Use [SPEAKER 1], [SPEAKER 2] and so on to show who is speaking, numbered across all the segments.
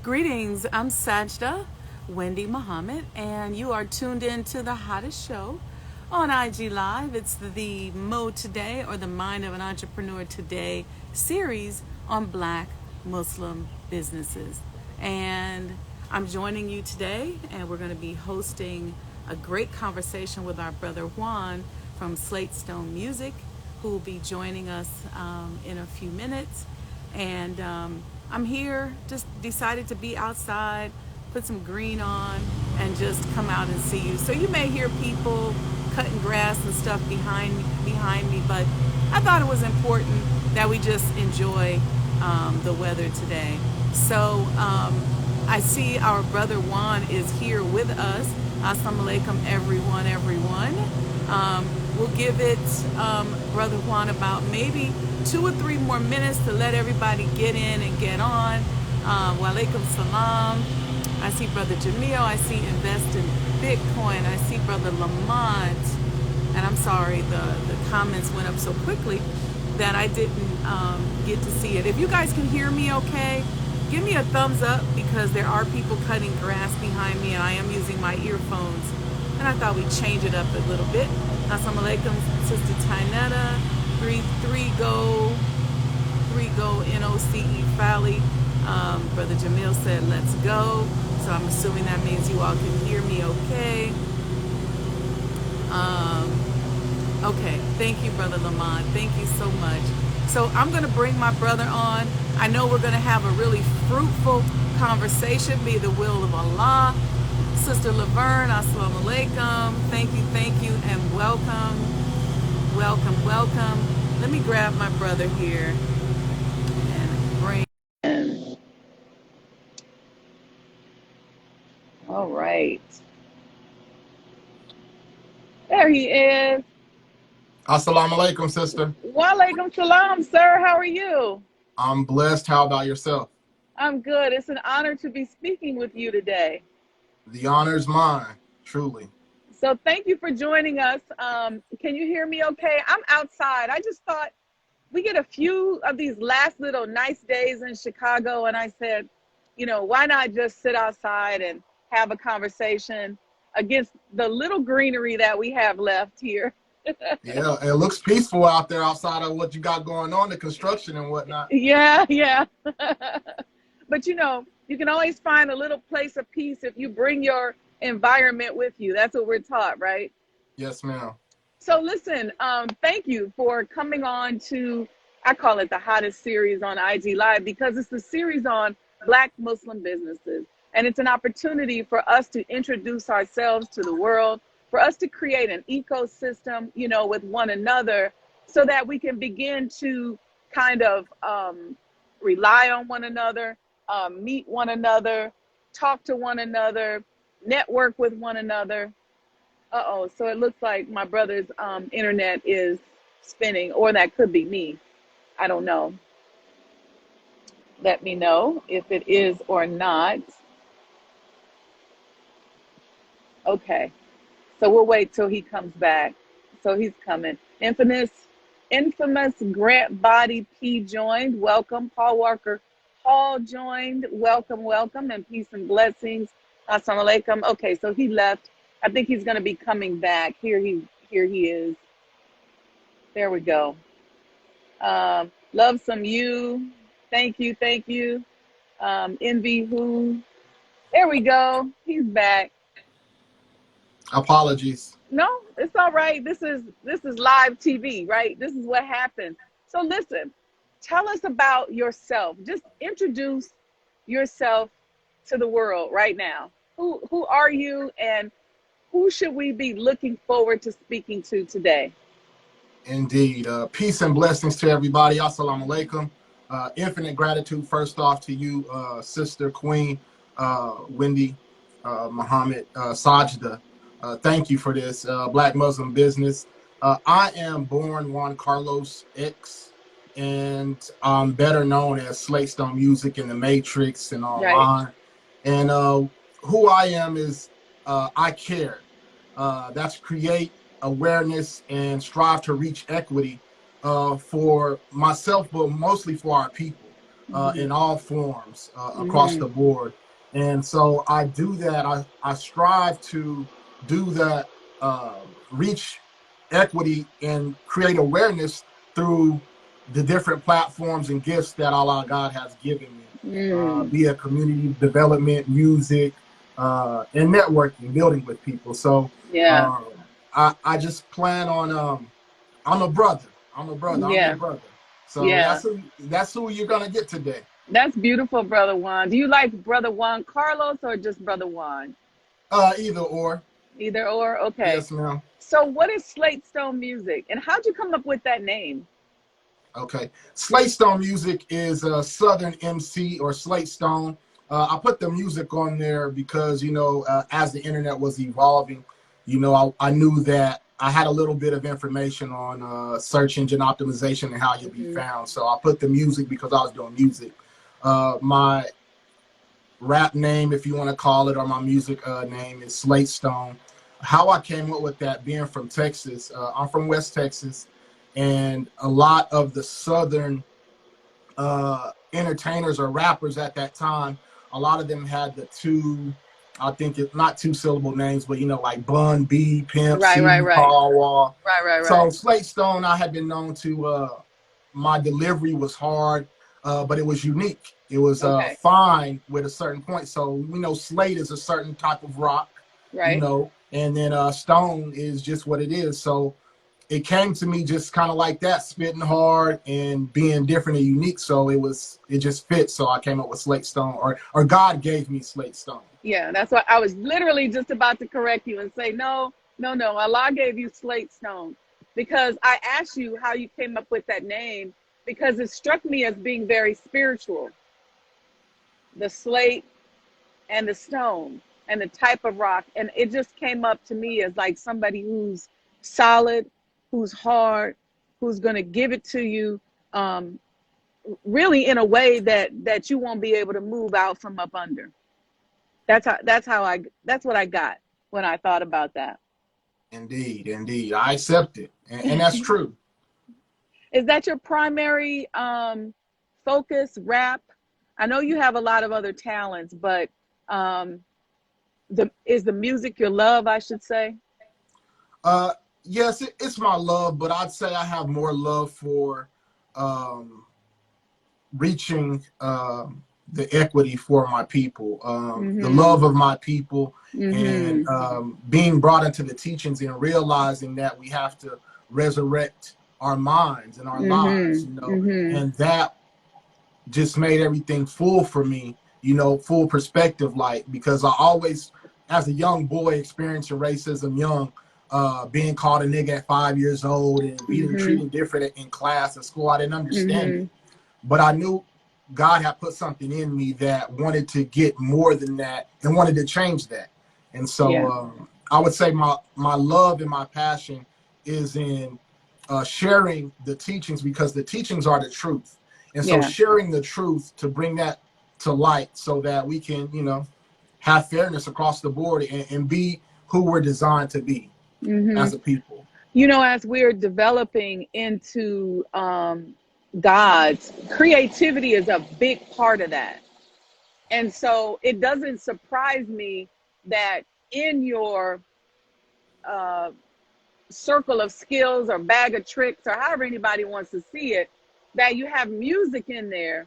[SPEAKER 1] Greetings, I'm Sajda Wendy Muhammad, and you are tuned in to the hottest show on IG Live. It's the Mo Today, or the Mind of an Entrepreneur Today series on Black Muslim businesses. And I'm joining you today, and we're going to be hosting a great conversation with our brother Juan from Slate Stone Music, who will be joining us in a few minutes. And I'm here, just decided to be outside, put some green on, and just come out and see you. So you may hear people cutting grass and stuff behind me, but I thought it was important that we just enjoy the weather today. So I see our brother Juan is here with us. Assalamu alaikum, everyone. We'll give it, Brother Juan, about maybe 2 or 3 more minutes to let everybody get in and get on. Wa alaikum salam. I see Brother Jamil. I see Invest in Bitcoin. I see Brother Lamont. And I'm sorry, the comments went up so quickly that I didn't get to see it. If you guys can hear me okay, give me a thumbs up, because there are people cutting grass behind me and I am using my earphones. And I thought we'd change it up a little bit. Assalamu alaikum, Sister Tynetta. 3 go NOCE Valley. Brother Jamil said, let's go. So I'm assuming that means you all can hear me okay. Okay, thank you, Brother Lamont. Thank you so much. So I'm going to bring my brother on. I know we're going to have a really fruitful conversation, be the will of Allah. Sister Laverne, assalamu alaikum. Thank you, and welcome. Let me grab my brother here and bring in. All right. There he is.
[SPEAKER 2] Assalamu alaikum, sister.
[SPEAKER 1] Wa alaikum salam, sir. How are you?
[SPEAKER 2] I'm blessed. How about yourself?
[SPEAKER 1] I'm good. It's an honor to be speaking with you today.
[SPEAKER 2] The honor's mine, truly.
[SPEAKER 1] So thank you for joining us. Can you hear me okay? I'm outside. I just thought we get a few of these last little nice days in Chicago, and I said, why not just sit outside and have a conversation against the little greenery that we have left here.
[SPEAKER 2] Yeah, it looks peaceful out there outside of what you got going on, the construction and whatnot.
[SPEAKER 1] Yeah. But you can always find a little place of peace if you bring your environment with you. That's what we're taught, right?
[SPEAKER 2] Yes, ma'am.
[SPEAKER 1] So listen, thank you for coming on to, I call it the hottest series on IG Live, because it's the series on Black Muslim businesses. And it's an opportunity for us to introduce ourselves to the world, for us to create an ecosystem, with one another, so that we can begin to kind of rely on one another, meet one another, talk to one another, network with one another. So it looks like my brother's internet is spinning, or that could be me. I don't know. Let me know if it is or not. Okay, so we'll wait till he comes back. So he's coming. Infamous Grant Body P joined. Welcome. Paul Walker Hall joined. Welcome, and peace and blessings. Assalamu alaikum. Okay, so he left. I think he's going to be coming back. Here he is. There we go. Love some you. Thank you. Envy who? There we go. He's back.
[SPEAKER 2] Apologies.
[SPEAKER 1] No, it's all right. This is live TV, right? This is what happens. So listen, tell us about yourself. Just introduce yourself to the world right now. Who are you, and who should we be looking forward to speaking to today?
[SPEAKER 2] Indeed. Peace and blessings to everybody. Assalamu alaikum. Infinite gratitude, first off, to you, Sister Queen Wendy Muhammad Sajda. Thank you for this Black Muslim business. I am born Juan Carlos X, and I'm better known as Slate Stone Music in the Matrix and online. Right. And who I am is I care. That's create awareness and strive to reach equity for myself, but mostly for our people. in all forms across the board. And so I do that. I strive to do that, reach equity and create awareness through the different platforms and gifts that Allah God has given me, be it community development, music, and networking, building with people. So
[SPEAKER 3] Yeah.
[SPEAKER 2] I just plan on, I'm a brother. I'm your
[SPEAKER 3] Yeah.
[SPEAKER 2] brother. So
[SPEAKER 3] Yeah.
[SPEAKER 2] that's who you're gonna get today.
[SPEAKER 3] That's beautiful, Brother Juan. Do you like Brother Juan Carlos or just Brother Juan?
[SPEAKER 2] Either or.
[SPEAKER 3] Either or? Okay.
[SPEAKER 2] Yes, ma'am.
[SPEAKER 3] So what is Slate Stone Music? And how'd you come up with that name?
[SPEAKER 2] Okay. Slate Stone Music is a Southern MC or Slate Stone. I put the music on there because, as the internet was evolving, I knew that I had a little bit of information on search engine optimization and how you'll be found. So I put the music because I was doing music. My rap name, if you want to call it, or my music name is Slate Stone. How I came up with that, being from Texas, I'm from West Texas, and a lot of the Southern entertainers or rappers at that time, a lot of them had the two, I think it's not two syllable names, but like Bun B, Pimp,
[SPEAKER 3] Right, right,
[SPEAKER 2] C,
[SPEAKER 3] right.
[SPEAKER 2] Paul Wall.
[SPEAKER 3] Right, right,
[SPEAKER 2] So
[SPEAKER 3] right.
[SPEAKER 2] Slate Stone, I had been known to, my delivery was hard, but it was unique. It was
[SPEAKER 3] Okay.
[SPEAKER 2] fine with a certain point. So we know Slate is a certain type of rock,
[SPEAKER 3] Right.
[SPEAKER 2] and then Stone is just what it is. So it came to me just kind of like that, spitting hard and being different and unique. So it just fits. So I came up with Slate Stone, or God gave me Slate Stone.
[SPEAKER 3] Yeah, that's what I was literally just about to correct you and say, no. Allah gave you Slate Stone, because I asked you how you came up with that name because it struck me as being very spiritual. The slate and the stone and the type of rock. And it just came up to me as like somebody who's solid, who's hard, who's going to give it to you really in a way that you won't be able to move out from up under. That's what I got when I thought about that.
[SPEAKER 2] Indeed. I accept it. And that's true.
[SPEAKER 3] Is that your primary focus, rap? I know you have a lot of other talents, but is the music your love, I should say?
[SPEAKER 2] Yes, it's my love, but I'd say I have more love for reaching the equity for my people, the love of my people, and being brought into the teachings and realizing that we have to resurrect our minds and our lives, and that just made everything full for me, full perspective, because I always, as a young boy, experiencing racism young, being called a nigga at 5 years old and being treated different in class and school. I didn't understand it, but I knew God had put something in me that wanted to get more than that and wanted to change that. And so I would say my love and my passion is in sharing the teachings, because the teachings are the truth. And so sharing the truth to bring that to light so that we can, have fairness across the board and be who we're designed to be as a people.
[SPEAKER 3] As we're developing into God's, creativity is a big part of that. And so it doesn't surprise me that in your circle of skills or bag of tricks, or however anybody wants to see it, that you have music in there,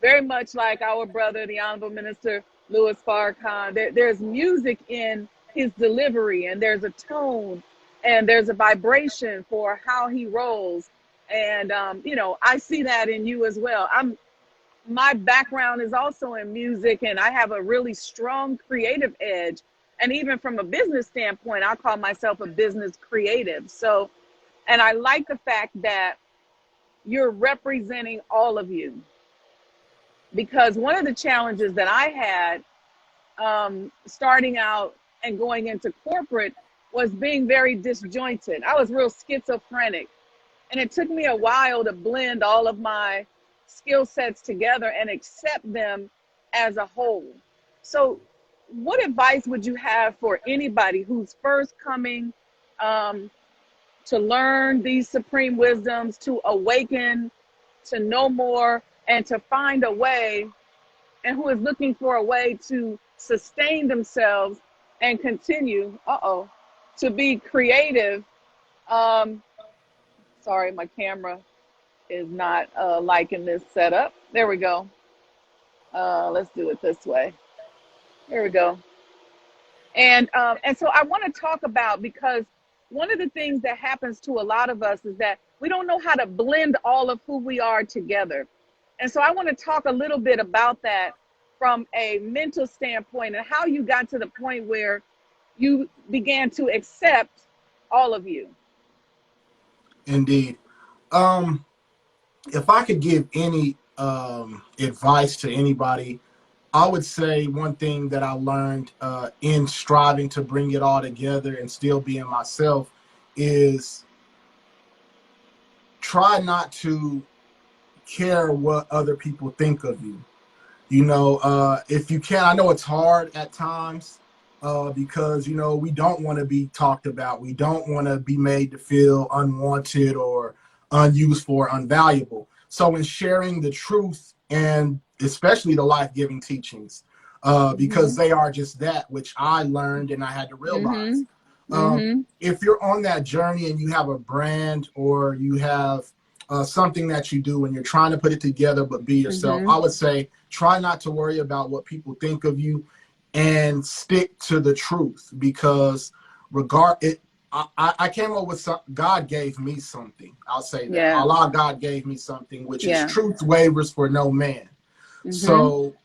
[SPEAKER 3] very much like our brother, the Honorable Minister Louis Farrakhan. There's music in his delivery, and there's a tone, and there's a vibration for how he rolls. And, I see that in you as well. My background is also in music, and I have a really strong creative edge. And even from a business standpoint, I call myself a business creative. So, and I like the fact that you're representing all of you. Because one of the challenges that I had starting out and going into corporate was being very disjointed. I was real schizophrenic. And it took me a while to blend all of my skill sets together and accept them as a whole. So what advice would you have for anybody who's first coming to learn these supreme wisdoms, to awaken, to know more, and to find a way, and who is looking for a way to sustain themselves and continue, to be creative. Sorry, my camera is not liking this setup. There we go. Let's do it this way. There we go. And so I want to talk about, because one of the things that happens to a lot of us is that we don't know how to blend all of who we are together. And so I want to talk a little bit about that from a mental standpoint, and how you got to the point where you began to accept all of you.
[SPEAKER 2] Indeed. If I could give any advice to anybody, I would say one thing that I learned in striving to bring it all together and still being myself is try not to care what other people think of you. You know, if you can, I know it's hard at times because, you know, we don't want to be talked about. We don't want to be made to feel unwanted or unuseful or unvaluable. So in sharing the truth, and especially the life-giving teachings, because they are just that, which I learned and I had to realize. If you're on that journey and you have a brand, or you have something that you do and you're trying to put it together but be yourself, I would say try not to worry about what people think of you and stick to the truth, because I came up with God gave me something. I'll say that.
[SPEAKER 3] Yeah.
[SPEAKER 2] Allah, God gave me something, which
[SPEAKER 3] Yeah.
[SPEAKER 2] is truth wavers for no man. So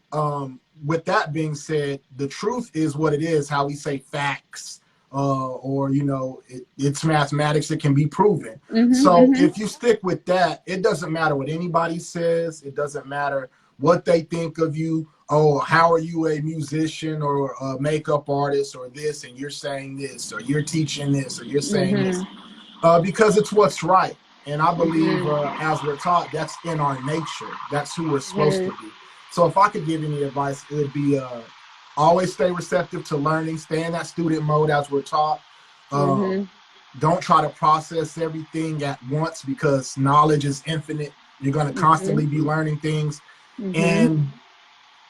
[SPEAKER 2] with that being said, the truth is what it is, how we say facts, or, you know, it's mathematics, it can be proven. So if you stick with that, it doesn't matter what anybody says. It doesn't matter what they think of you. Oh, how are you a musician or a makeup artist or this, and you're saying this, or you're teaching this, or you're saying this, because it's what's right. And I believe as we're taught, that's in our nature. That's who we're supposed to be. So if I could give any advice, it would be always stay receptive to learning, stay in that student mode as we're taught. Don't try to process everything at once, because knowledge is infinite. You're going to constantly be learning things. And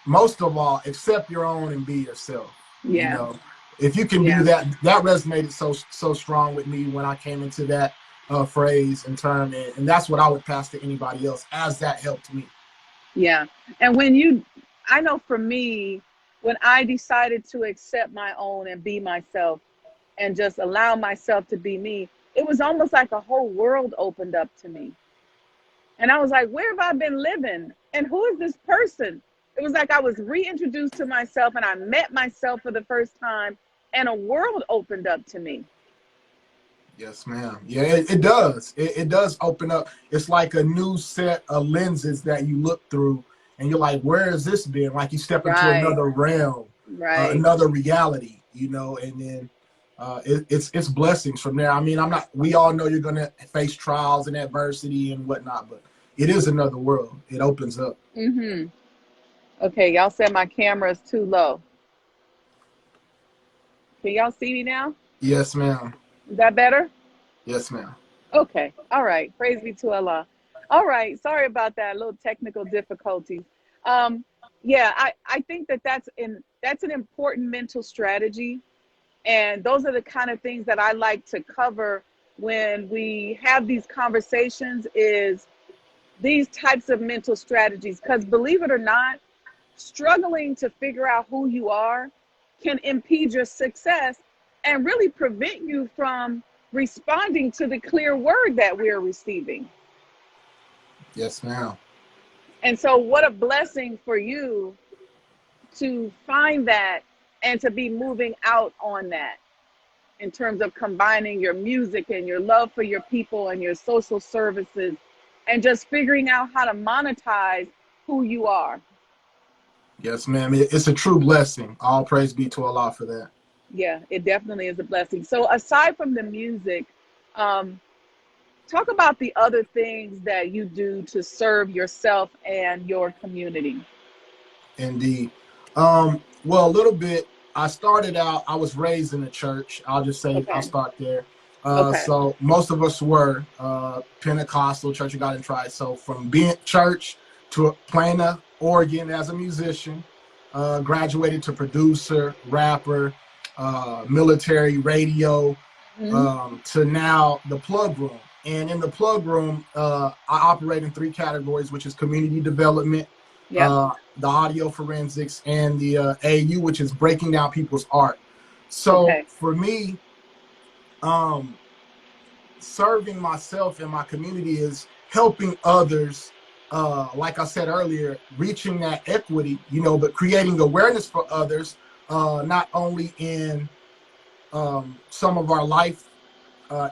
[SPEAKER 2] most of all, accept your own and be yourself.
[SPEAKER 3] Yeah.
[SPEAKER 2] You know, if you can do that, that resonated so strong with me when I came into that phrase and term. And that's what I would pass to anybody else, as that helped me.
[SPEAKER 3] Yeah. And I know for me, when I decided to accept my own and be myself and just allow myself to be me, it was almost like a whole world opened up to me. And I was like, where have I been living? And who is this person? It was like I was reintroduced to myself, and I met myself for the first time, and a world opened up to me.
[SPEAKER 2] Yes, ma'am. Yeah, it does. It does open up. It's like a new set of lenses that you look through, and you're like, where has this been? Like you step into another realm, another reality, you know, and then it's blessings from there. I mean, we all know you're going to face trials and adversity and whatnot, but it is another world. It opens up.
[SPEAKER 3] Okay, y'all said my camera is too low. Can y'all see me now?
[SPEAKER 2] Yes, ma'am.
[SPEAKER 3] Is that better?
[SPEAKER 2] Yes, ma'am.
[SPEAKER 3] Okay. All right. Praise be to Allah. All right. Sorry about that. A little technical difficulties. Yeah, I think that's an important mental strategy. And those are the kind of things that I like to cover when we have these conversations, is these types of mental strategies. Because believe it or not, struggling to figure out who you are can impede your success and really prevent you from responding to the clear word that we're receiving.
[SPEAKER 2] Yes, ma'am.
[SPEAKER 3] And so what a blessing for you to find that and to be moving out on that, in terms of combining your music and your love for your people and your social services, and just figuring out how to monetize who you are.
[SPEAKER 2] Yes, ma'am. It's a true blessing. All praise be to Allah for that.
[SPEAKER 3] Yeah, it definitely is a blessing. So aside from the music, talk about the other things that you do to serve yourself and your community.
[SPEAKER 2] Indeed. Well, a little bit. I started out, I was raised in the church. I'll just say, I'll start there. So most of us were Pentecostal, Church of God in Christ. So from being church to playing the organ as a musician, graduated to producer, rapper, military radio,
[SPEAKER 3] Hmm.
[SPEAKER 2] to now the plug room. And in the plug room, I operate in three categories, which is community development,
[SPEAKER 3] Yep.
[SPEAKER 2] the audio forensics, and the AU, which is breaking down people's art. So
[SPEAKER 3] Okay.
[SPEAKER 2] for me, um, serving myself and my community is helping others. Like I said earlier, reaching that equity, but creating awareness for others, not only in some of our life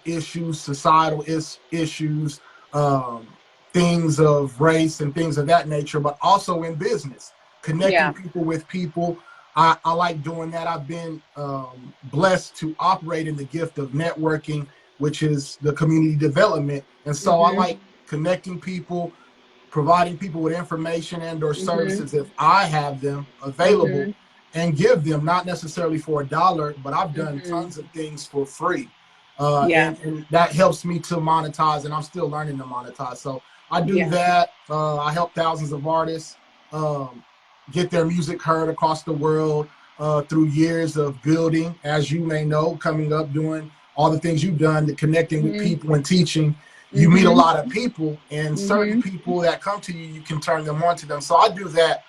[SPEAKER 2] issues, societal issues, um, things of race and things of that nature, but also in business, connecting
[SPEAKER 3] Yeah.
[SPEAKER 2] people with people. I like doing that. I've been blessed to operate in the gift of networking, which is the community development. And so I
[SPEAKER 3] Hmm.
[SPEAKER 2] like connecting people, providing people with information and or
[SPEAKER 3] Hmm.
[SPEAKER 2] services if I have them available,
[SPEAKER 3] Hmm.
[SPEAKER 2] and give them, not necessarily for $1, but I've done
[SPEAKER 3] Hmm.
[SPEAKER 2] tons of things for free.
[SPEAKER 3] Yeah.
[SPEAKER 2] And that helps me to monetize, and I'm still learning to monetize. So I do
[SPEAKER 3] Yeah.
[SPEAKER 2] that. I help thousands of artists um, get their music heard across the world through years of building, as you may know, coming up, doing all the things you've done, to connecting with
[SPEAKER 3] Hmm.
[SPEAKER 2] people and teaching. You meet a
[SPEAKER 3] Hmm.
[SPEAKER 2] lot of people, and certain
[SPEAKER 3] Hmm.
[SPEAKER 2] people that come to you, you can turn them on to them. So I do that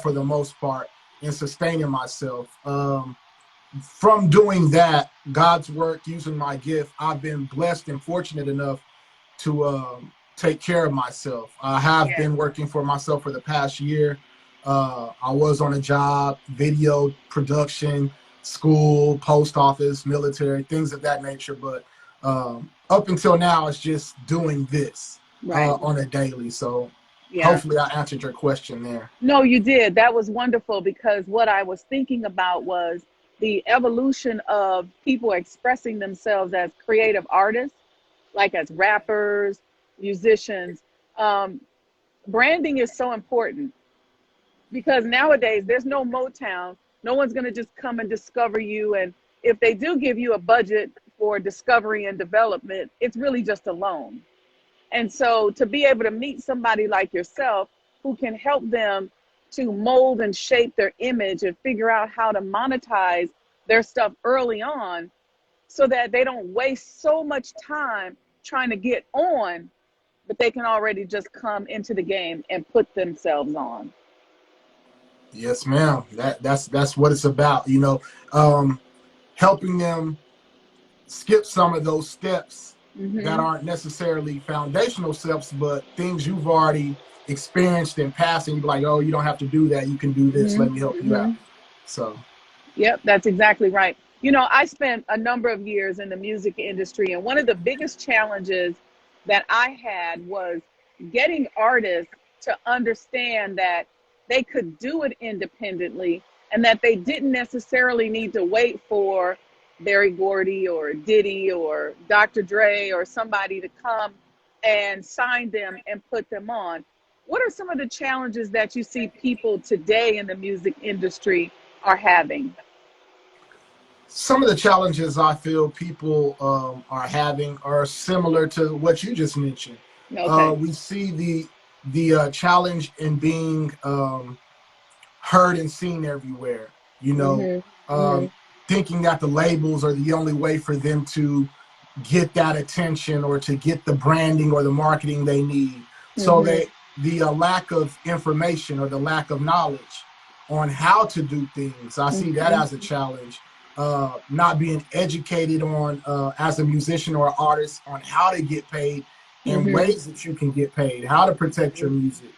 [SPEAKER 2] for the most part in sustaining myself. From doing that, God's work, using my gift, I've been blessed and fortunate enough to take care of myself. I have
[SPEAKER 3] Yeah.
[SPEAKER 2] been working for myself for the past year. I was on a job, video production, school, post office, military, things of that nature. But up until now, it's just doing this
[SPEAKER 3] Right.
[SPEAKER 2] on a daily. So
[SPEAKER 3] Yeah.
[SPEAKER 2] hopefully I answered your question there.
[SPEAKER 3] No, you did. That was wonderful because what I was thinking about was the evolution of people expressing themselves as creative artists, like as rappers, musicians. Um, Branding is so important because nowadays there's no Motown. No one's going to just come and discover you. And if they do give you a budget for discovery and development, it's really just a loan. And so to be able to meet somebody like yourself who can help them to mold and shape their image and figure out how to monetize their stuff early on so that they don't waste so much time trying to get on, but they can already just come into the game and put themselves on.
[SPEAKER 2] Yes, ma'am. That's what it's about. Helping them skip some of those steps that
[SPEAKER 3] Hmm.
[SPEAKER 2] aren't necessarily foundational steps, but things you've already experienced in passing. You're like, oh, you don't have to do that. You can do this.
[SPEAKER 3] Hmm.
[SPEAKER 2] Let me help you
[SPEAKER 3] Hmm.
[SPEAKER 2] out. So,
[SPEAKER 3] Yep, that's exactly right. You know, I spent a number of years in the music industry, and one of the biggest challenges that I had was getting artists to understand that they could do it independently and that they didn't necessarily need to wait for Berry Gordy or Diddy or Dr. Dre or somebody to come and sign them and put them on. What are some of the challenges that you see people today in the music industry are having?
[SPEAKER 2] some of the challenges I feel people are having are similar to what you just mentioned.
[SPEAKER 3] Okay.
[SPEAKER 2] We see the challenge in being heard and seen everywhere. You know,
[SPEAKER 3] Mhm.
[SPEAKER 2] um,
[SPEAKER 3] Mhm.
[SPEAKER 2] thinking that the labels are the only way for them to get that attention or to get the branding or the marketing they need. So
[SPEAKER 3] Mhm.
[SPEAKER 2] the lack of information or the lack of knowledge on how to do things, I see that
[SPEAKER 3] Mhm.
[SPEAKER 2] as a challenge. Not being educated on as a musician or artist on how to get paid and
[SPEAKER 3] Mhm.
[SPEAKER 2] ways that you can get paid, how to protect your music,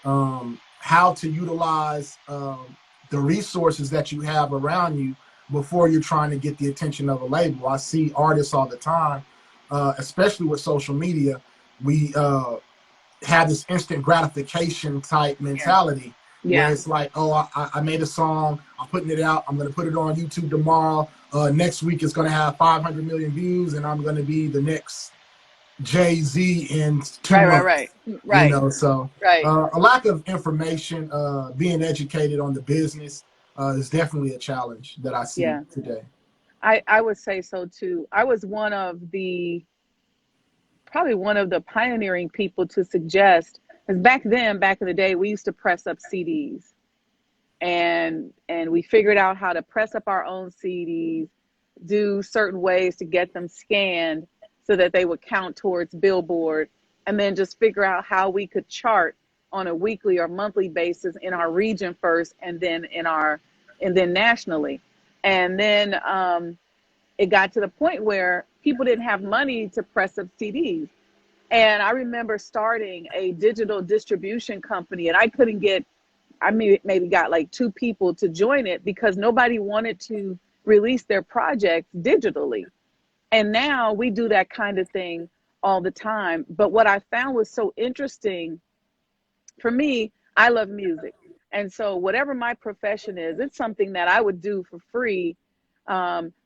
[SPEAKER 2] how to utilize the resources that you have around you before you're trying to get the attention of a label. I see artists all the time, especially with social media. We have this instant gratification type
[SPEAKER 3] Yeah.
[SPEAKER 2] mentality where
[SPEAKER 3] Yeah.
[SPEAKER 2] it's like, oh, I made a song, I'm putting it out, I'm going to put it on YouTube tomorrow. Next week it's going to have 500 million views, and I'm going to be the next Jay-Z in two
[SPEAKER 3] Right. Right. Right.
[SPEAKER 2] months.
[SPEAKER 3] Right.
[SPEAKER 2] So
[SPEAKER 3] Right.
[SPEAKER 2] a lack of information, being educated on the business is definitely a challenge that I see
[SPEAKER 3] Yeah.
[SPEAKER 2] today.
[SPEAKER 3] I would say so too. I was one of the probably one of the pioneering people to suggest Because back then, back in the day, we used to press up CDs, and we figured out how to press up our own CDs, do certain ways to get them scanned so that they would count towards Billboard, and then just figure out how we could chart on a weekly or monthly basis in our region first, and then nationally. And then it got to the point where people didn't have money to press up CDs. And I remember starting a digital distribution company, and I maybe got like 2 people to join it because nobody wanted to release their projects digitally. And now we do that kind of thing all the time. But what I found was so interesting for me, I love music. And so whatever my profession is, it's something that I would do for free,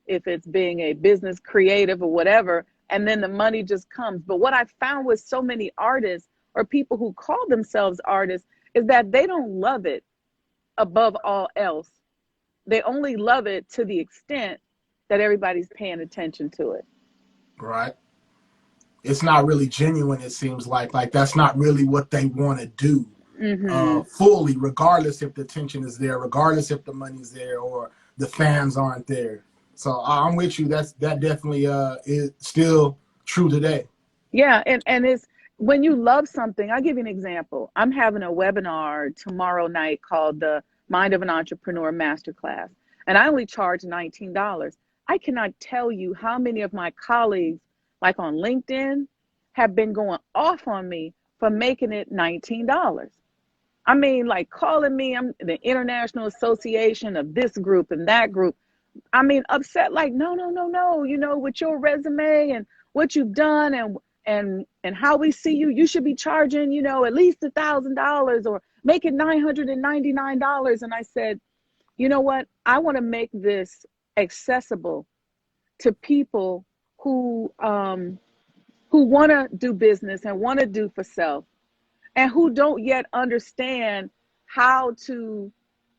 [SPEAKER 3] if it's being a business creative or whatever, and then the money just comes. But what I found with so many artists or people who call themselves artists is that they don't love it above all else. They only love it to the extent that everybody's paying attention to it.
[SPEAKER 2] Right. It's not really genuine, it seems like that's not really what they want to do fully, regardless if the attention is there, regardless if the money's there or the fans aren't there. So I'm with you. That definitely is still true today.
[SPEAKER 3] Yeah, and it's when you love something. I'll give you an example. I'm having a webinar tomorrow night called the Mind of an Entrepreneur Masterclass, and I only charge $19. I cannot tell you how many of my colleagues, like on LinkedIn, have been going off on me for making it $19. I mean, like calling me, I'm the International Association of this group and that group. I mean, upset, like, no, with your resume and what you've done and how we see you, you should be charging, at least $1,000 or make it $999. And I said, you know what? I want to make this accessible to people who want to do business and want to do for self, and who don't yet understand how to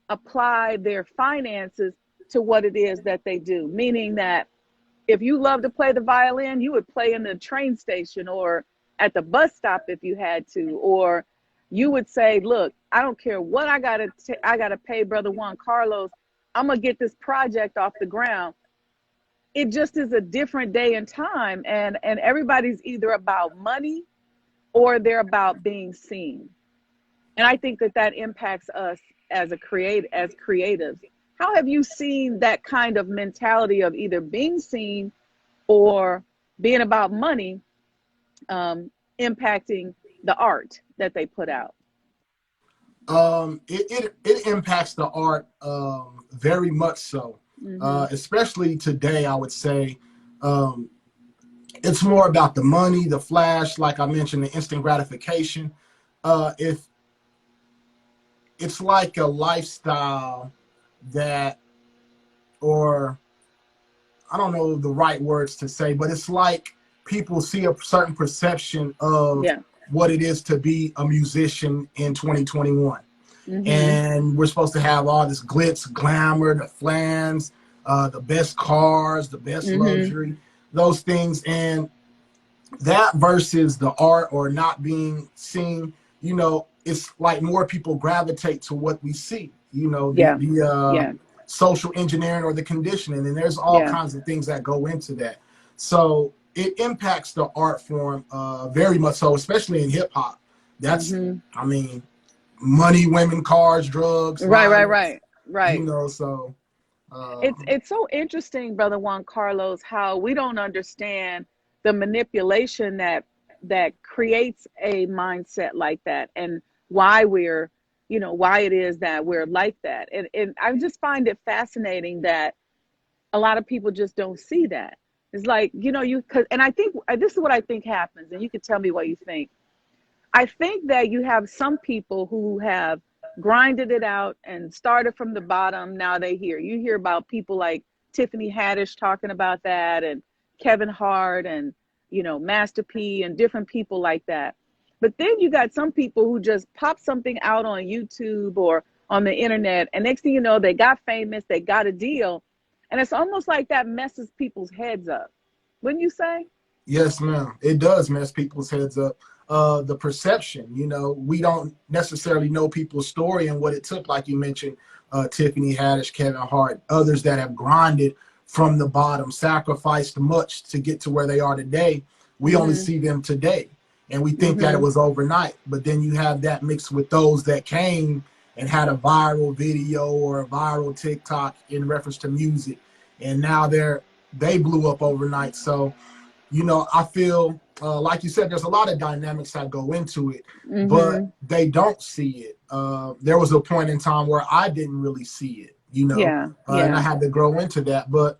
[SPEAKER 3] apply their finances to what it is that they do. Meaning that if you love to play the violin, you would play in the train station or at the bus stop if you had to, or you would say, look, I don't care what I gotta pay Brother Juan Carlos, I'm gonna get this project off the ground. It just is a different day and time, and everybody's either about money or they're about being seen. And I think that impacts us as creatives. How have you seen that kind of mentality of either being seen or being about money impacting the art that they put out?
[SPEAKER 2] It impacts the art very much so. Especially today, I would say it's more about the money, the flash, like I mentioned, the instant gratification. If it's like a lifestyle that, or I don't know the right words to say, but it's like people see a certain perception of what it is to be a musician in 2021. And we're supposed to have all this glitz, glamour, the flans, the best cars, the best luxury, those things. And that versus the art or not being seen, it's like more people gravitate to what we see, the social engineering or the conditioning. And there's all kinds of things that go into that. So it impacts the art form very much so, especially in hip hop. That's, I mean, money, women, cars, drugs.
[SPEAKER 3] Right.
[SPEAKER 2] So
[SPEAKER 3] it's so interesting, Brother Juan Carlos, how we don't understand the manipulation that creates a mindset like that, and why why it is that we're like that. And I just find it fascinating that a lot of people just don't see that. It's like, and I think this is what I think happens, and you can tell me what you think. I think that you have some people who have grinded it out and started from the bottom. Now you hear about people like Tiffany Haddish talking about that, and Kevin Hart, and, Master P, and different people like that. But then you got some people who just pop something out on YouTube or on the internet, and next thing you know, they got famous, they got a deal. And it's almost like that messes people's heads up. Wouldn't you say?
[SPEAKER 2] Yes, ma'am. It does mess people's heads up. the perception. You know, we don't necessarily know people's story and what it took, like you mentioned, Tiffany Haddish, Kevin Hart, others that have grinded from the bottom, sacrificed much to get to where they are today. We only see them today, and we think that it was overnight. But then you have that mixed with those that came and had a viral video or a viral TikTok in reference to music, and now they blew up overnight. So, you know, I feel like you said, there's a lot of dynamics that go into it, but they don't see it. There was a point in time where I didn't really see it, you know, and I had to grow into that. But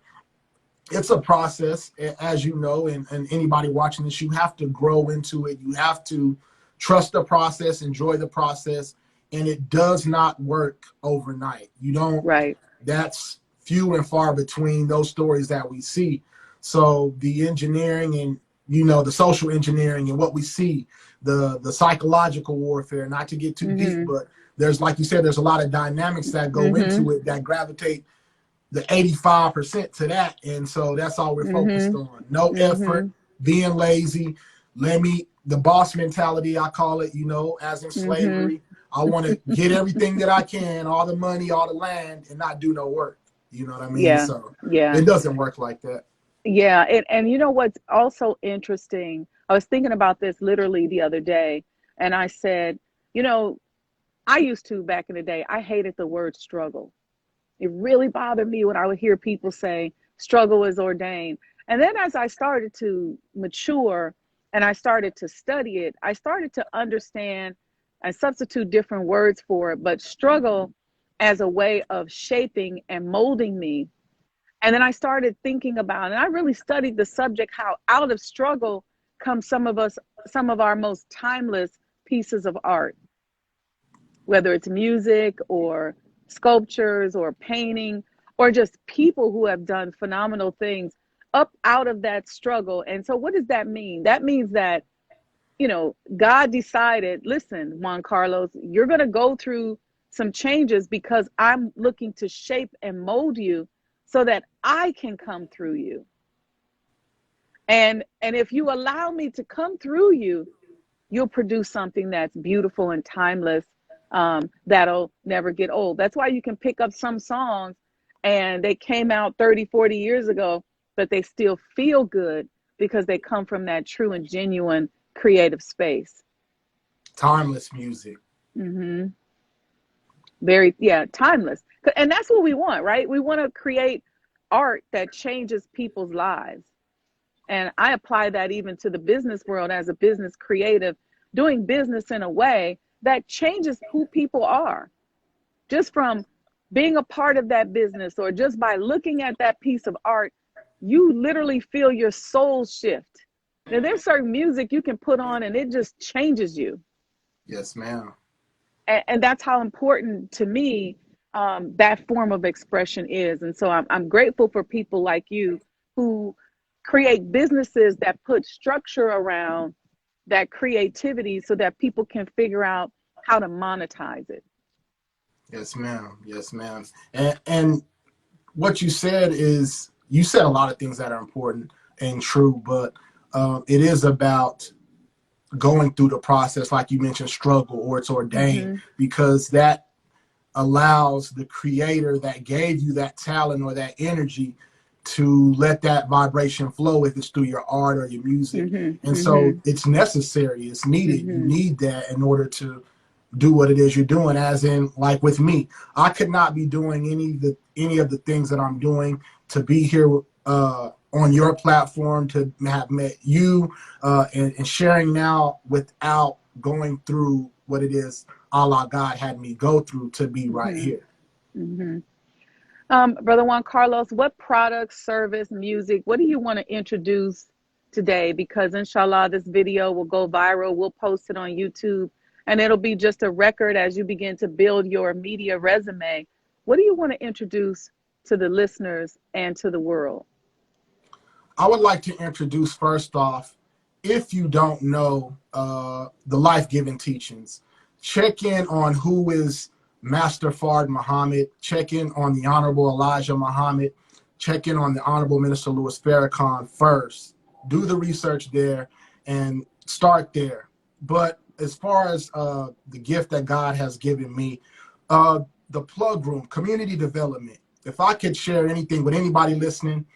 [SPEAKER 2] it's a process, as you know, and anybody watching this, you have to grow into it. You have to trust the process, enjoy the process, and it does not work overnight. You don't, that's few and far between, those stories that we see. So the engineering and, you know, the social engineering and what we see, the psychological warfare, not to get too deep, but there's, like you said, there's a lot of dynamics that go into it that gravitate the 85% to that. And so that's all we're focused on. No effort, being lazy, the boss mentality, I call it, you know, as in slavery. I want to get everything that I can, all the money, all the land, and not do no work. You know what I mean? So it doesn't work like that.
[SPEAKER 3] Yeah. And you know what's also interesting? I was thinking about this literally the other day, and I said, you know, I used to, back in the day, I hated the word struggle. It really bothered me when I would hear people say struggle is ordained. And then as I started to mature and I started to study it, I started to understand and substitute different words for it, but struggle as a way of shaping and molding me. And then I started thinking about, and I really studied the subject, how out of struggle come some of our most timeless pieces of art, whether it's music or sculptures or painting, or just people who have done phenomenal things up out of that struggle. And so what does that mean? That means that, you know, God decided, listen, Juan Carlos, you're going to go through some changes because I'm looking to shape and mold you so that I can come through you. And if you allow me to come through you, you'll produce something that's beautiful and timeless, that'll never get old. That's why you can pick up some songs and they came out 30, 40 years ago, but they still feel good because they come from that true and genuine creative space.
[SPEAKER 2] Timeless music.
[SPEAKER 3] Very, timeless. And that's what we want, right? We want to create art that changes people's lives. And I apply that even to the business world as a business creative, doing business in a way that changes who people are, just from being a part of that business, or just by looking at that piece of art, you literally feel your soul shift. Now, there's certain music you can put on and it just changes you.
[SPEAKER 2] Yes, ma'am.
[SPEAKER 3] And that's how important to me that form of expression is. And so I'm grateful for people like you who create businesses that put structure around that creativity so that people can figure out how to monetize it.
[SPEAKER 2] Yes, ma'am. Yes, ma'am. And what you said is, you said a lot of things that are important and true, but it is about going through the process, like you mentioned, struggle, or it's ordained, because that allows the creator that gave you that talent or that energy to let that vibration flow, if it's through your art or your music. And so it's necessary, it's needed. You need that in order to do what it is you're doing. As in, like with me, I could not be doing any of the things that I'm doing, to be here on your platform, to have met you and sharing now, without going through what it is Allah God had me go through to be right here.
[SPEAKER 3] Brother Juan Carlos, what product, service, music, what do you want to introduce today? Because inshallah, this video will go viral. We'll post it on YouTube, and it'll be just a record as you begin to build your media resume. What do you want to introduce to the listeners and to the world?
[SPEAKER 2] I would like to introduce, first off, if you don't know the life-giving teachings, check in on who is Master Fard Muhammad, check in on the Honorable Elijah Muhammad, check in on the Honorable Minister Louis Farrakhan first. Do the research there and start there. But as far as the gift that God has given me, the plug room, community development. If I could share anything with anybody listening,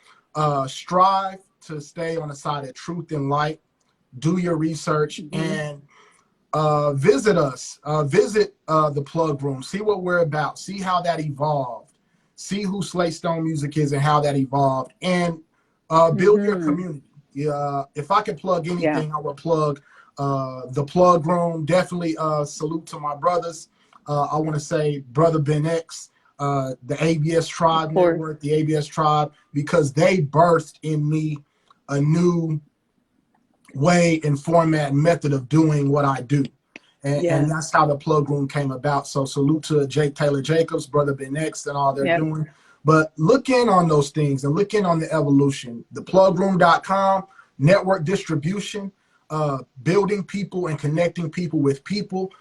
[SPEAKER 2] strive to stay on the side of truth and light. Do your research and visit us. Visit the plug room. See what we're about. See how that evolved. See who Slate Stone Music is and how that evolved. And build your community. If I could plug anything, I would plug the plug room. Definitely salute to my brothers. I want to say Brother Ben X, the ABS Tribe Network, the ABS Tribe, because they birthed in me a new way and format and method of doing what I do. And that's how the plug room came about. So salute to Jake Taylor Jacobs, Brother Ben X, and all they're doing. But look in on those things and look in on the evolution. Theplugroom.com, network distribution, building people and connecting people with people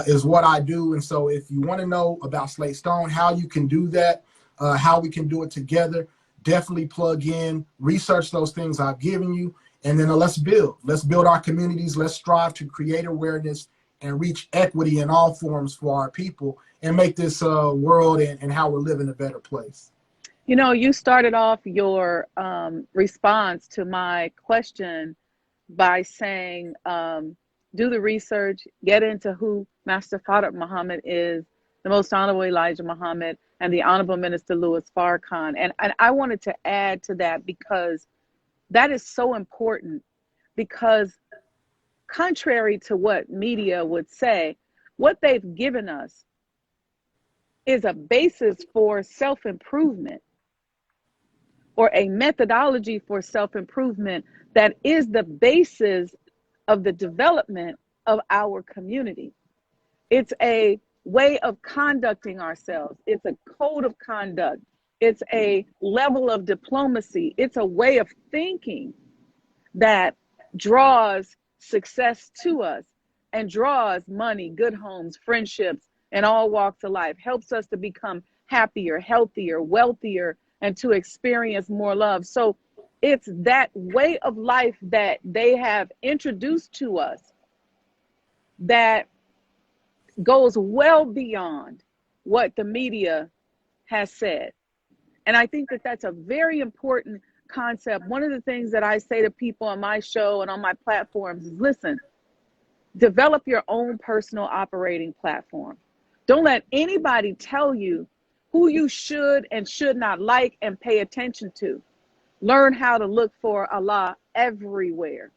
[SPEAKER 2] is what I do. And so if you want to know about Slate Stone, how you can do that, how we can do it together, definitely plug in, research those things I've given you, and then let's build. Let's build our communities. Let's strive to create awareness and reach equity in all forms for our people and make this world and how we're living a better place.
[SPEAKER 3] You know, you started off your response to my question by saying, do the research, get into who Master Fard Muhammad is, the Most Honorable Elijah Muhammad, and the Honorable Minister Louis Farrakhan. And I wanted to add to that because that is so important, because contrary to what media would say, what they've given us is a basis for self-improvement, or a methodology for self-improvement that is the basis of the development of our community. It's a way of conducting ourselves. It's a code of conduct. It's a level of diplomacy. It's a way of thinking that draws success to us and draws money, good homes, friendships, and all walks of life, helps us to become happier, healthier, wealthier, and to experience more love. So it's that way of life that they have introduced to us that goes well beyond what the media has said. And I think that that's a very important concept. One of the things that I say to people on my show and on my platforms is, listen, develop your own personal operating platform. Don't let anybody tell you who you should and should not like and pay attention to. Learn how to look for Allah everywhere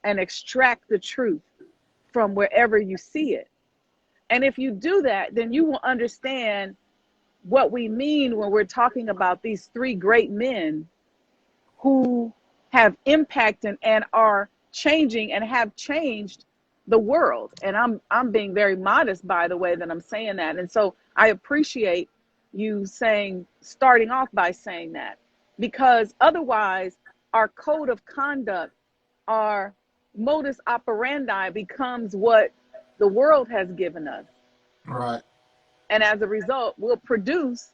[SPEAKER 3] and extract the truth from wherever you see it. And if you do that, then you will understand what we mean when we're talking about these three great men who have impacted and are changing and have changed the world. And I'm being very modest by the way that I'm saying that. And so I appreciate you starting off by saying that, because otherwise our code of conduct, our modus operandi becomes what the world has given us.
[SPEAKER 2] Right.
[SPEAKER 3] And as a result, we'll produce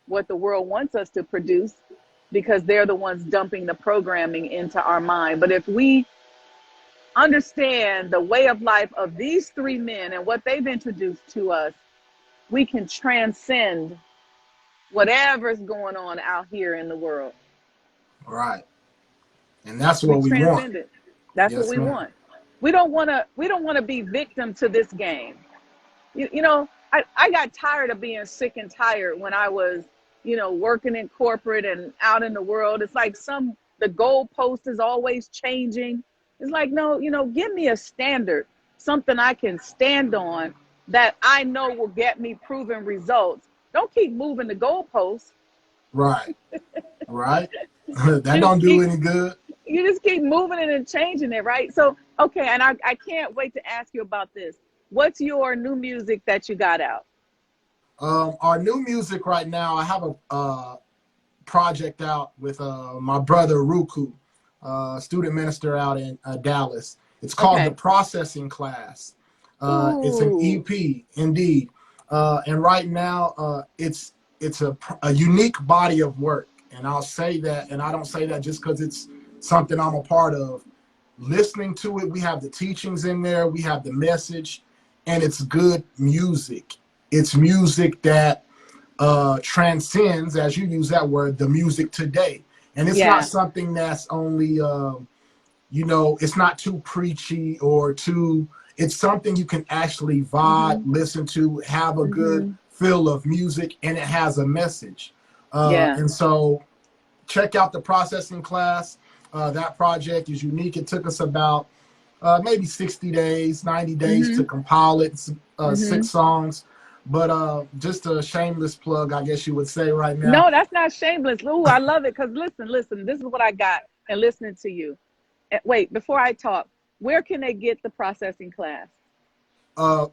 [SPEAKER 3] what the world wants us to produce because they're the ones dumping the programming into our mind. But if we understand the way of life of these three men and what they've introduced to us, we can transcend whatever's going on out here in the world.
[SPEAKER 2] Right. And that's what we want.
[SPEAKER 3] It. That's what we want. We don't want to be victim to this game. You know, I got tired of being sick and tired when I was, working in corporate and out in the world. It's like the goalpost is always changing. It's like, no, give me a standard, something I can stand on that I know will get me proven results. Don't keep moving the goalposts.
[SPEAKER 2] Right. Right. That don't do any good.
[SPEAKER 3] You just keep moving it and changing it, right? So, okay, and I can't wait to ask you about this. What's your new music that you got out?
[SPEAKER 2] Our new music right now, I have a project out with my brother Ruku, student minister out in Dallas. It's called The Processing Class. It's an EP, indeed. And right now, it's a unique body of work. And I'll say that, and I don't say that just because it's something I'm a part of. listening to it. We have the teachings in there. We have the message, and it's good music. It's music that transcends, as you use that word, the music today. And it's not
[SPEAKER 3] Yeah.
[SPEAKER 2] something that's only, it's not too preachy or too, it's something you can actually vibe,
[SPEAKER 3] Mhm.
[SPEAKER 2] listen to, have a good
[SPEAKER 3] Mhm.
[SPEAKER 2] feel of music, and it has a message.
[SPEAKER 3] Yeah.
[SPEAKER 2] And so check out the processing class. That project is unique. It took us about maybe 60 days, 90 days to
[SPEAKER 3] Mhm.
[SPEAKER 2] compile it, 6
[SPEAKER 3] Mhm.
[SPEAKER 2] songs. But just a shameless plug, I guess you would say right now.
[SPEAKER 3] No, that's not shameless. Ooh, I love it. Cause listen. This is what I got and listening to you. Wait, before I talk, where can they get the processing class?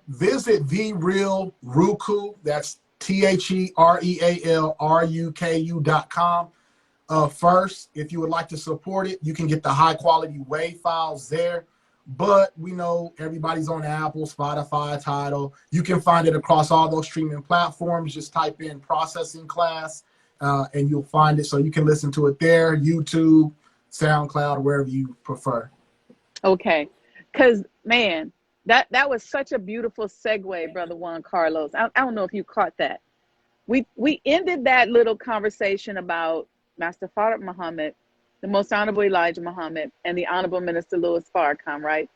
[SPEAKER 2] Visit The Real Roku. That's TheRealRuku.com. First, if you would like to support it, you can get the high quality WAV files there. But we know everybody's on Apple, Spotify, Tidal. You can find it across all those streaming platforms. Just type in processing class and you'll find it. So you can listen to it there, YouTube, SoundCloud, wherever you prefer.
[SPEAKER 3] Okay. Cause man, that was such a beautiful segue, Brother Juan Carlos. I don't know if you caught that. We ended that little conversation about Master Farad Muhammad, the Most Honorable Elijah Muhammad, and the Honorable Minister Louis Farrakhan, right?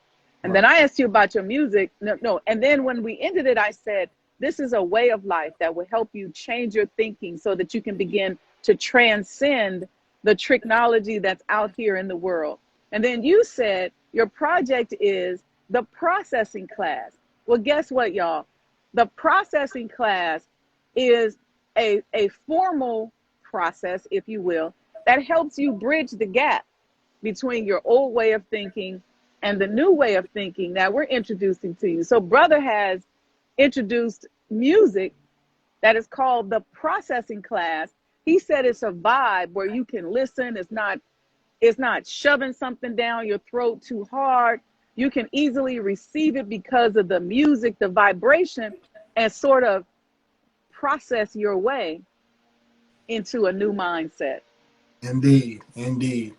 [SPEAKER 3] And then
[SPEAKER 2] Right.
[SPEAKER 3] I asked you about your music. No. And then when we ended it, I said, this is a way of life that will help you change your thinking so that you can begin to transcend the technology that's out here in the world. And then you said your project is the processing class. Well, guess what, y'all? The processing class is a formal process, if you will, that helps you bridge the gap between your old way of thinking and the new way of thinking that we're introducing to you. So brother has introduced music that is called the processing class. He said it's a vibe where you can listen. It's not shoving something down your throat too hard. You can easily receive it because of the music, the vibration, and sort of process your way into a new mindset.
[SPEAKER 2] Indeed. Indeed.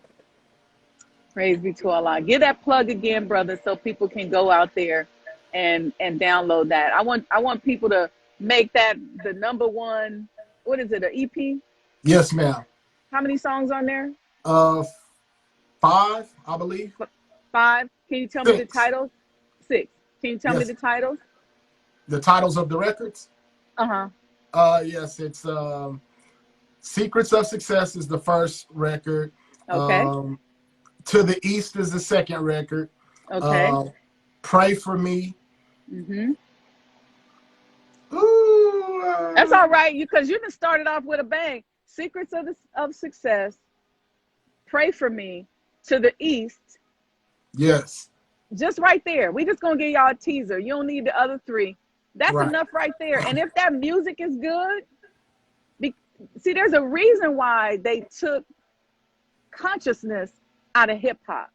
[SPEAKER 3] Praise be to Allah. Give that plug again, brother, so people can go out there and download that. I want people to make that the number one. What is it? An EP?
[SPEAKER 2] Yes, ma'am.
[SPEAKER 3] How many songs on there?
[SPEAKER 2] Uh, 5, I believe.
[SPEAKER 3] 5. Can you tell me the
[SPEAKER 2] 6.
[SPEAKER 3] titles? 6. Can you tell me
[SPEAKER 2] Yes.
[SPEAKER 3] the titles?
[SPEAKER 2] The titles of the records.
[SPEAKER 3] Uh huh.
[SPEAKER 2] Yes, it's Secrets of Success is the first record.
[SPEAKER 3] Okay.
[SPEAKER 2] Um, To the East is the second record.
[SPEAKER 3] Okay.
[SPEAKER 2] Uh, Pray for Me.
[SPEAKER 3] Mhm.
[SPEAKER 2] Ooh,
[SPEAKER 3] That's all right. Because you done started off with a bang. Secrets of Success. Pray for Me. To the East.
[SPEAKER 2] yes,
[SPEAKER 3] Just right there. We just gonna give y'all a teaser. You don't need the other 3. That's
[SPEAKER 2] right.
[SPEAKER 3] enough right there. And if that music is good, be, see, there's a reason why they took consciousness out of hip hop.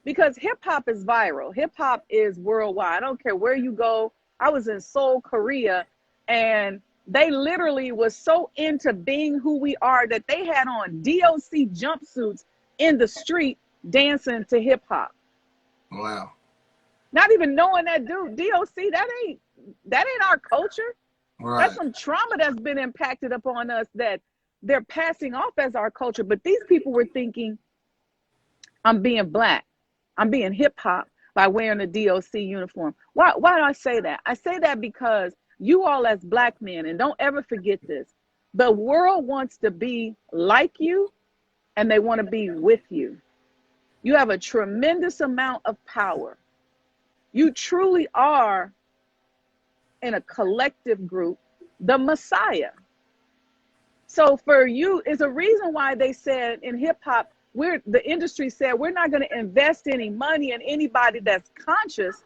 [SPEAKER 3] Because hip hop is viral. Hip hop is worldwide. I don't care where you go. I was in Seoul, Korea, and they literally was so into being who we are that they had on DOC jumpsuits in the street dancing to hip hop.
[SPEAKER 2] Wow.
[SPEAKER 3] Not even knowing that dude, DOC, that ain't our culture. That's
[SPEAKER 2] Right.
[SPEAKER 3] some trauma that's been impacted upon us that they're passing off as our culture. But these people were thinking, I'm being black. I'm being hip hop by wearing a DOC uniform. Why do I say that? I say that because you all as black men, and don't ever forget this, the world wants to be like you and they want to be with you. You have a tremendous amount of power. You truly are, in a collective group, the Messiah. So for you, is a reason why they said in hip hop, the industry said we're not going to invest any money in anybody that's conscious.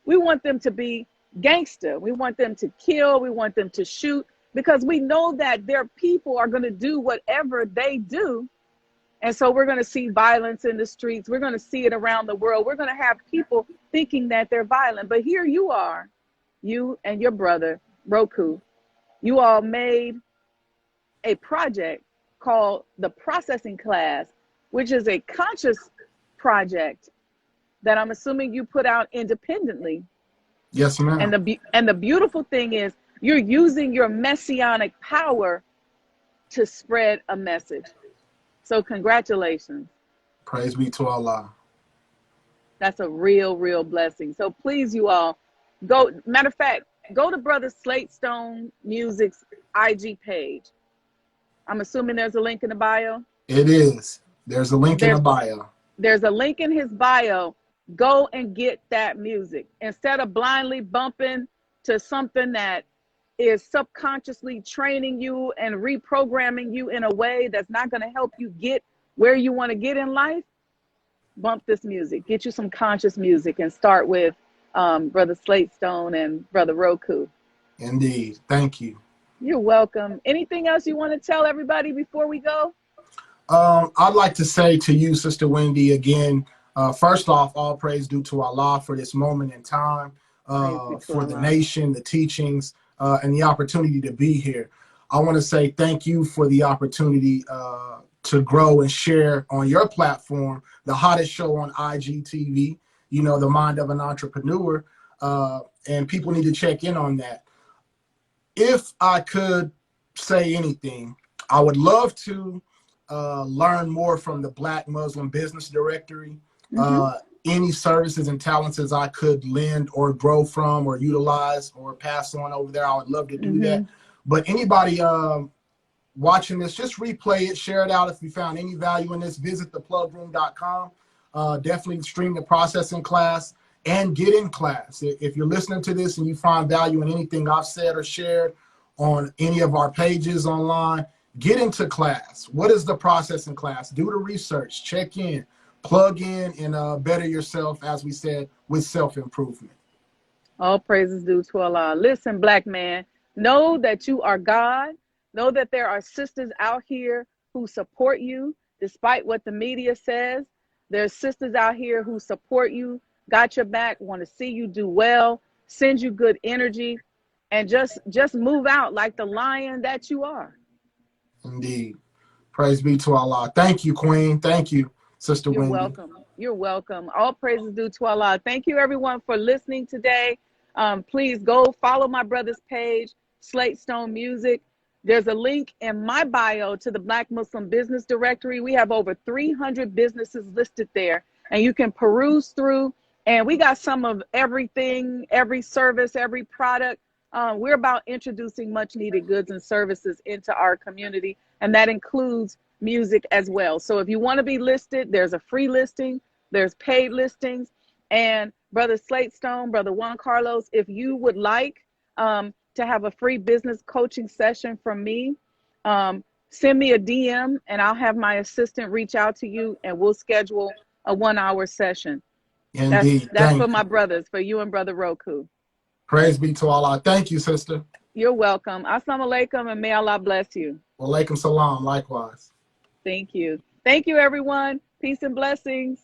[SPEAKER 3] We want them to be gangster. We want them to kill. We want them to shoot because we know that their people are going to do whatever they do. And so we're going to see violence in the streets. We're going to see it around the world. We're going to have people thinking that they're violent. But here you are, you and your brother, Roku, you all made a project called the processing class, which is a conscious project that I'm assuming you put out independently.
[SPEAKER 2] Yes, ma'am.
[SPEAKER 3] And the beautiful thing is you're using your messianic power to spread a message. So congratulations.
[SPEAKER 2] Praise be to Allah.
[SPEAKER 3] That's a real, real blessing. So please, you all, go. Matter of fact, go to Brother Slate Stone Music's IG page. I'm assuming there's a link in the bio.
[SPEAKER 2] It is. There's a link in the bio.
[SPEAKER 3] There's a link in his bio. Go and get that music. Instead of blindly bumping to something that is subconsciously training you and reprogramming you in a way that's not going to help you get where you want to get in life, bump this music. Get you some conscious music and start with Brother Slate Stone and Brother Roku.
[SPEAKER 2] Indeed. Thank you.
[SPEAKER 3] You're welcome. Anything else you want to tell everybody before we go?
[SPEAKER 2] I'd like to say to you, Sister Wendy, again, first off, all praise due to Allah for this moment in time, for the nation, the teachings, and the opportunity to be here. I want to say thank you for the opportunity to grow and share on your platform, the hottest show on IGTV, you know, the mind of an entrepreneur, and people need to check in on that. If I could say anything, I would love to learn more from the Black Muslim Business Directory. Any services and talents as I could lend or grow from or utilize or pass on over there, I would love to do that. But anybody watching this, just replay it, share it out. If you found any value in this, visit theplugroom.com. Definitely stream the processing class and get in class. If you're listening to this and you find value in anything I've said or shared on any of our pages online, get into class. What is the processing class? Do the research, check in, plug in, and better yourself, as we said, with self-improvement.
[SPEAKER 3] All praises due to Allah. Listen, Black man, know that you are God. Know that there are sisters out here who support you, despite what the media says. There's sisters out here who support you, got your back, want to see you do well, send you good energy, and just move out like the lion that you are.
[SPEAKER 2] Indeed. Praise be to Allah. Thank you, Queen. Thank you, Sister Wendy.
[SPEAKER 3] You're welcome. You're welcome. All praises due to Allah. Thank you, everyone, for listening today. Please go follow my brother's page, Slate Stone Music. There's a link in my bio to the Black Muslim Business Directory. We have over 300 businesses listed there, and you can peruse through. And we got some of everything, every service, every product. We're about introducing much needed goods and services into our community, and that includes music as well. So if you want to be listed, there's a free listing, there's paid listings. And Brother Slate Stone, Brother Juan Carlos, if you would like to have a free business coaching session from me, send me a DM and I'll have my assistant reach out to you and we'll schedule a 1-hour session.
[SPEAKER 2] Indeed.
[SPEAKER 3] That's for my brothers, for you and Brother Roku.
[SPEAKER 2] Praise be to Allah. Thank you, sister.
[SPEAKER 3] You're welcome. Assalamu alaikum, and may Allah bless you.
[SPEAKER 2] Wa alaikum salam. Likewise.
[SPEAKER 3] Thank you. Thank you, everyone. Peace and blessings.